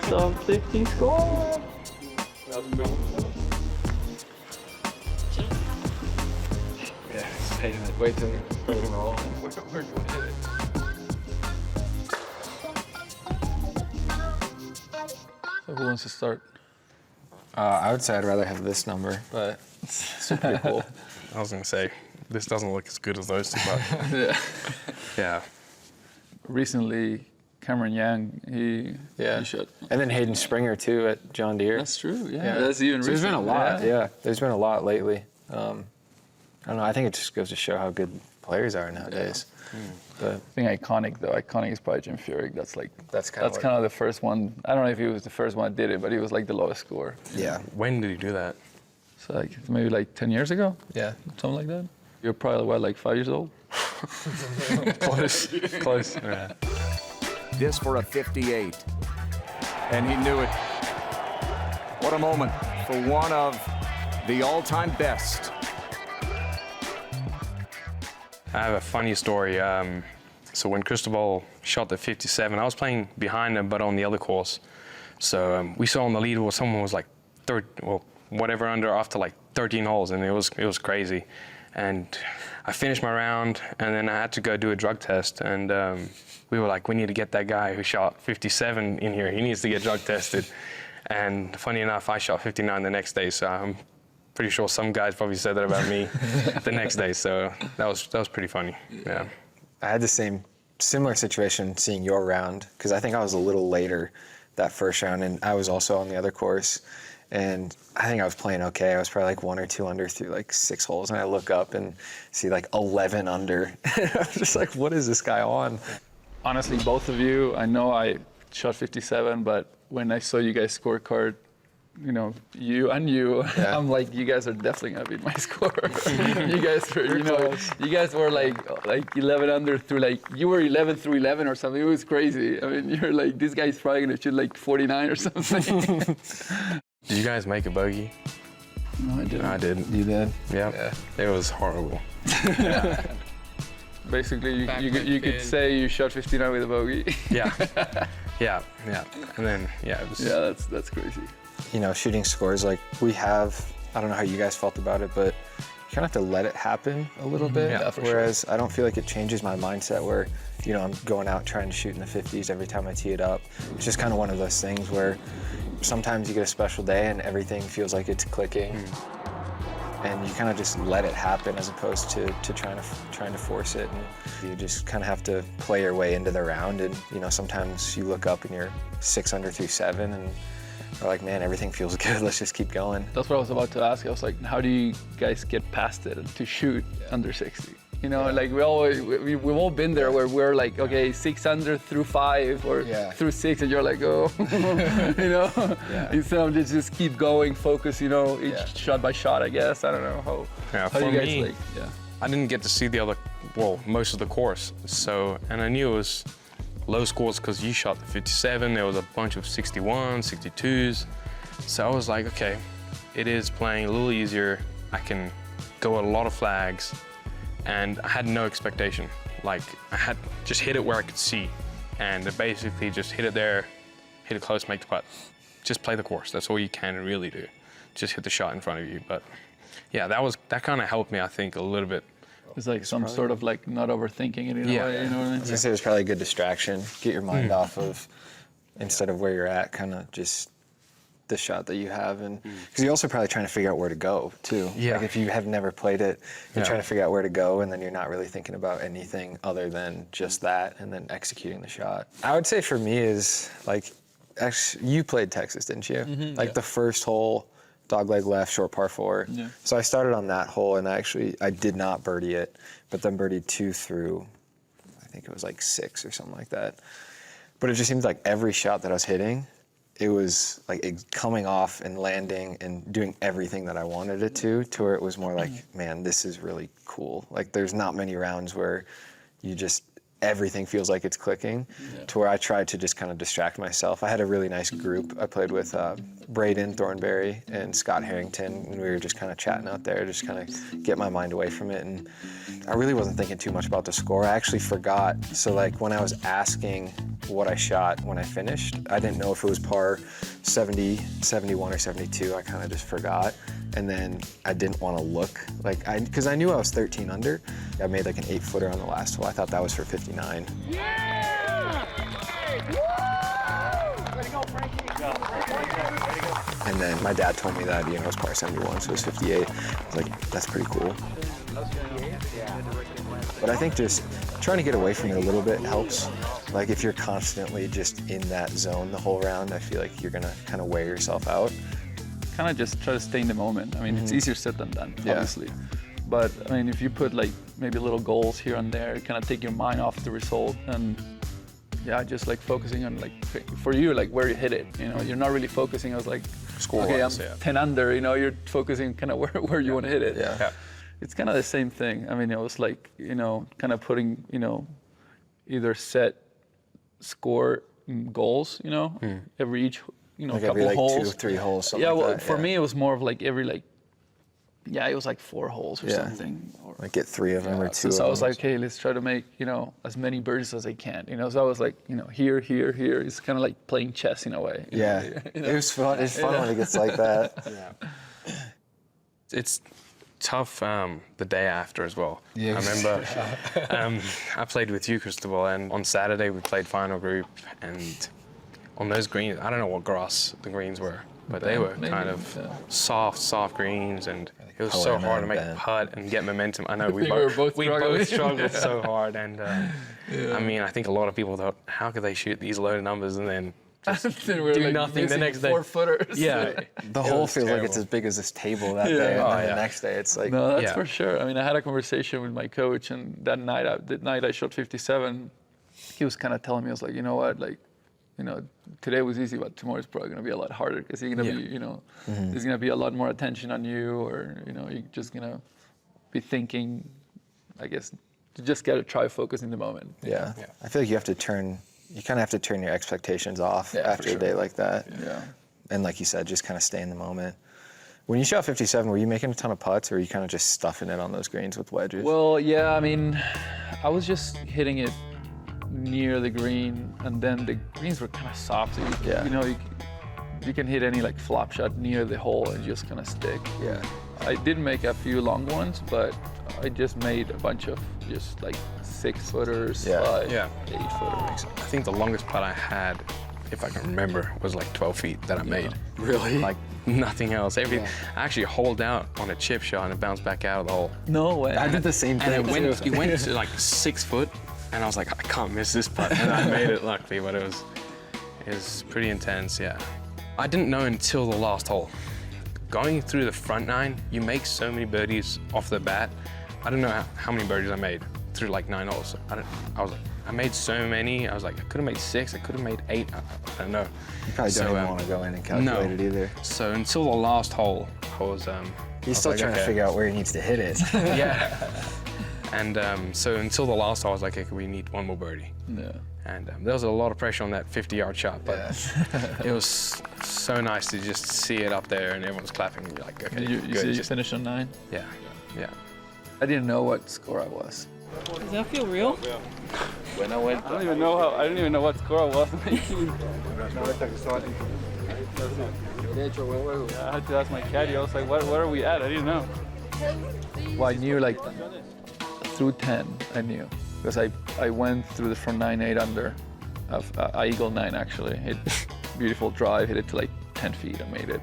Sub-60 score. Yeah, just hating it. Wait till you're roll. So who wants to start? I would say I'd rather have this number, but it's pretty cool. I was gonna say, this doesn't look as good as those two, but Yeah. yeah. Recently, Cameron Yang, he shot. And then Hayden Springer too at John Deere. That's true. Yeah, that's even. So there's been a recent. lot. Yeah, there's been a lot lately. I don't know. I think it just goes to show how good players are nowadays. But I think iconic though. Iconic is probably Jim Furyk. That's kind of the first one. I don't know if he was the first one that did it, but he was like the lowest score. Yeah. When did he do that? So like maybe like 10 years ago, Yeah. something like that. You're probably what, like 5 years old? Close. Close. Yeah. This for a 58. And he knew it. What a moment for one of the all-time best. I have a funny story. So when Cristobal shot the 57, I was playing behind him, but on the other course. So we saw on the leaderboard someone was like whatever under after like 13 holes, and it was crazy. And I finished my round, and then I had to go do a drug test, and we were like, we need to get that guy who shot 57 in here. He needs to get drug tested. And funny enough, I shot 59 the next day, so I'm pretty sure some guys probably said that about me the next day. So that was pretty funny. Yeah. I had the similar situation seeing your round, because I think I was a little later that first round, and I was also on the other course. And I think I was playing okay. I was probably like 1 or 2 under through like 6 holes, and I look up and see like 11 under. I was just like, what is this guy on? Honestly, both of you, I know I shot 57, but when I saw you guys scorecard, you know, you, Yeah. I'm like, you guys are definitely gonna beat my score. You guys were, you guys were like 11 under through like, you were 11 through 11 or something. It was crazy. I mean, you're like, this guy's probably gonna shoot like 49 or something. Did you guys make a bogey? No, I didn't. I didn't. You did? Yeah. It was horrible. Basically, you could say you shot 59 with a bogey. Yeah. Yeah. And then, it was. Yeah, that's crazy. You know, shooting scores like we have, I don't know how you guys felt about it, but you kind of have to let it happen a little bit. Yeah, for Whereas I don't feel like it changes my mindset where, you know, I'm going out trying to shoot in the 50s every time I tee it up. It's just kind of one of those things where sometimes you get a special day and everything feels like it's clicking. And you kind of just let it happen as opposed to trying to force it. And you just kind of have to play your way into the round. And, you know, sometimes you look up and you're 6 under through 7 and are like, man, everything feels good. Let's just keep going. That's what I was about to ask. I was like, how do you guys get past it to shoot under 60? You know, like we've all been there where we're like, okay, 6 under through 5 or through 6, and you're like, oh, you know, instead of just keep going, focus, you know, each shot by shot, I guess. I don't know how For you guys me, like, I didn't get to see most of the course. So, and I knew it was low scores because you shot the 57. There was a bunch of 61s, 62s. So I was like, okay, it is playing a little easier. I can go at a lot of flags. And I had no expectation. Like, I had just hit it where I could see. And basically just hit it there, hit it close, make the putt. Just play the course. That's all you can really do. Just hit the shot in front of you. But yeah, that kind of helped me, I think, a little bit. it's like some sort of like not overthinking it in a way, you know what I mean? I was gonna say it was probably a good distraction. Get your mind off of, instead of where you're at, kind of just the shot that you have. And because you're also probably trying to figure out where to go too. Yeah. Like if you have never played it, you're trying to figure out where to go, and then you're not really thinking about anything other than just that, and then executing the shot. I would say for me is like, actually, you played Texas, didn't you? Like the first hole, dogleg left, short par 4. Yeah. So I started on that hole, and I did not birdie it, but then birdied 2 through, I think it was like 6 or something like that. But it just seems like every shot that I was hitting, it was like coming off and landing and doing everything that I wanted it to where it was more like, man, this is really cool. Like there's not many rounds where you just everything feels like it's clicking, to where I tried to just kind of distract myself. I had a really nice group. I played with Braden Thornberry and Scott Harrington, and we were just kind of chatting out there, just kind of get my mind away from it. And I really wasn't thinking too much about the score. I actually forgot. So like when I was asking what I shot when I finished, I didn't know if it was par 70, 71, or 72. I kind of just forgot. And then I didn't want to look, because I knew I was 13 under. I made like an 8-footer on the last hole. I thought that was for 59. Yeah! Woo! Way to go, Frankie. And then my dad told me that, it was par 71, so it was 58. I was like, that's pretty cool. But I think just trying to get away from it a little bit helps. Like if you're constantly just in that zone the whole round, I feel like you're gonna kind of wear yourself out. Kind of just try to stay in the moment. I mean, it's easier said than done, obviously. But I mean, if you put like maybe little goals here and there, kind of take your mind off the result, and just like focusing on like, for you, like where you hit it. You're not really focusing. I was like, okay, I'm 10 under. You're focusing kind of where you want to hit it. Yeah. It's kind of the same thing. I mean, it was like, kind of putting, either set score goals, every each, Like couple every like holes. 2 or 3 holes, something Yeah, like well, that. for me, it was more of like every like, it was like 4 holes or something. Like get 3 of them or 2 of them. So I was like, okay, let's try to make, as many birdies as I can. So I was like, here, here, here. It's kind of like playing chess in a way. Yeah, it was fun. It's fun when it gets like that. It's tough the day after as well. Yeah. I remember I played with you, Cristobal, and on Saturday we played final group, and on those greens, I don't know what grass the greens were, but they were kind of soft greens, and it was so hard to make a putt and get momentum. I know we both struggled so hard, and I mean, I think a lot of people thought, how could they shoot these low numbers and then just do nothing the next day? 4 footers. Yeah. The hole feels like it's as big as this table that day, and then the next day it's like... No, that's for sure. I mean, I had a conversation with my coach, and that night I shot 57, he was kind of telling me, I was like, you know what, like, today was easy, but tomorrow's probably going to be a lot harder, because you're going to be, there's going to be a lot more attention on you, or, you're just going to be thinking, I guess, you just got to try focus in the moment. Yeah. I feel like you kind of have to turn your expectations off after a day like that. Yeah. And like you said, just kind of stay in the moment. When you shot 57, were you making a ton of putts, or were you kind of just stuffing it on those greens with wedges? Well, yeah, I mean, I was just hitting it near the green, and then the greens were kind of soft. So you can hit any like flop shot near the hole and just kind of stick. Yeah. I did make a few long ones, but I just made a bunch of just like 6-footers, 8-footers. I think the longest putt I had, if I can remember, was like 12 feet that I made. Really? Like nothing else. I actually holed out on a chip shot and it bounced back out of the hole. No way. I did the same thing. And it went to like 6 foot, and I was like, I can't miss this putt. And I made it luckily, but it was pretty intense, yeah. I didn't know until the last hole. Going through the front 9, you make so many birdies off the bat. I don't know how many birdies I made through like 9 holes. I made so many. I was like, I could have made 6, I could have made 8. I don't know. You probably don't even want to go in and calculate it either. So until the last hole, I was He's still trying to figure out where he needs to hit it. Yeah. And so until the last hole, I was like, okay, we need 1 more birdie. Yeah. And there was a lot of pressure on that 50-yard shot, but it was so nice to just see it up there and everyone's clapping. And you're like, okay, you finished on 9? Yeah. I didn't know what score I was. Does that feel real? When I went, I didn't even know what score I was. I had to ask my caddy. I was like, where are we at? I didn't know. Well, I knew like through 10, I knew. Because I went through from 9, 8 under. I eagle 9 actually. Hit beautiful drive, hit it to like 10 feet, I made it.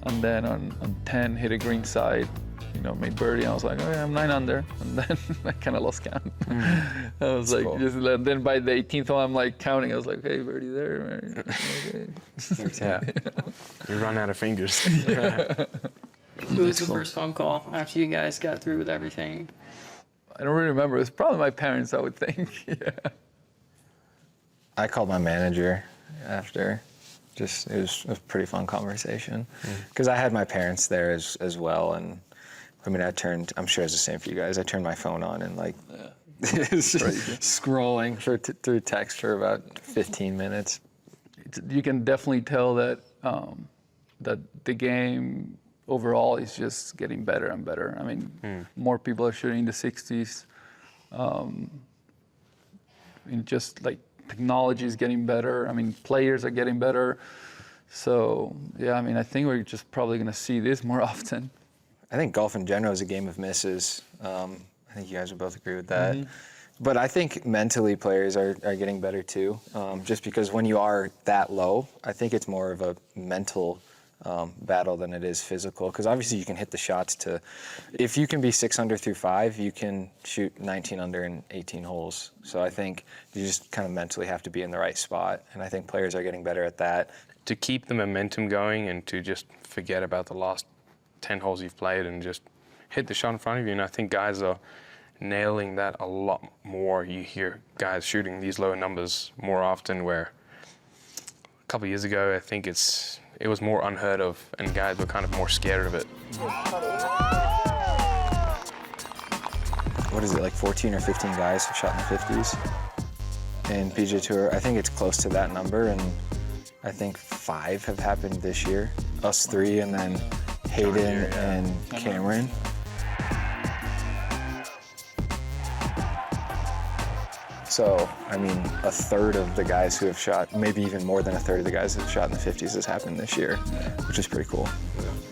And then on 10, hit a green side, made birdie. I was like, oh yeah, I'm 9 under. And then I kind of lost count. I was like, cool. Then by the 18th hole, I'm like counting. I was like, hey, birdie there. Okay. Yeah. You run out of fingers. Who was the first phone call after you guys got through with everything? I don't really remember. It was probably my parents, I would think. Yeah. I called my manager after. It was a pretty fun conversation. Because I had my parents there as well. And I mean, I'm sure it's the same for you guys. I turned my phone on and like scrolling through text for about 15 minutes. You can definitely tell that that the game overall is just getting better and better. I mean, more people are shooting the 60s. Just like technology is getting better. I mean, players are getting better. So, yeah, I mean, I think we're just probably going to see this more often. I think golf in general is a game of misses. I think you guys would both agree with that. But I think mentally players are getting better too. Just because when you are that low, I think it's more of a mental battle than it is physical. Because obviously you can hit the shots to, if you can be 6 under through 5, you can shoot 19 under in 18 holes. So I think you just kind of mentally have to be in the right spot. And I think players are getting better at that. To keep the momentum going and to just forget about the last 10 holes you've played and just hit the shot in front of you. And I think guys are nailing that a lot more. You hear guys shooting these lower numbers more often, where a couple of years ago, I think it was more unheard of and guys were kind of more scared of it. What is it, like 14 or 15 guys have shot in the 50s in PGA Tour? I think it's close to that number, and I think 5 have happened this year. Us 3, and then Hayden and Cameron. So, I mean, a third of the guys who have shot, maybe even more than a third of the guys who have shot in the 50s has happened this year, which is pretty cool. Yeah.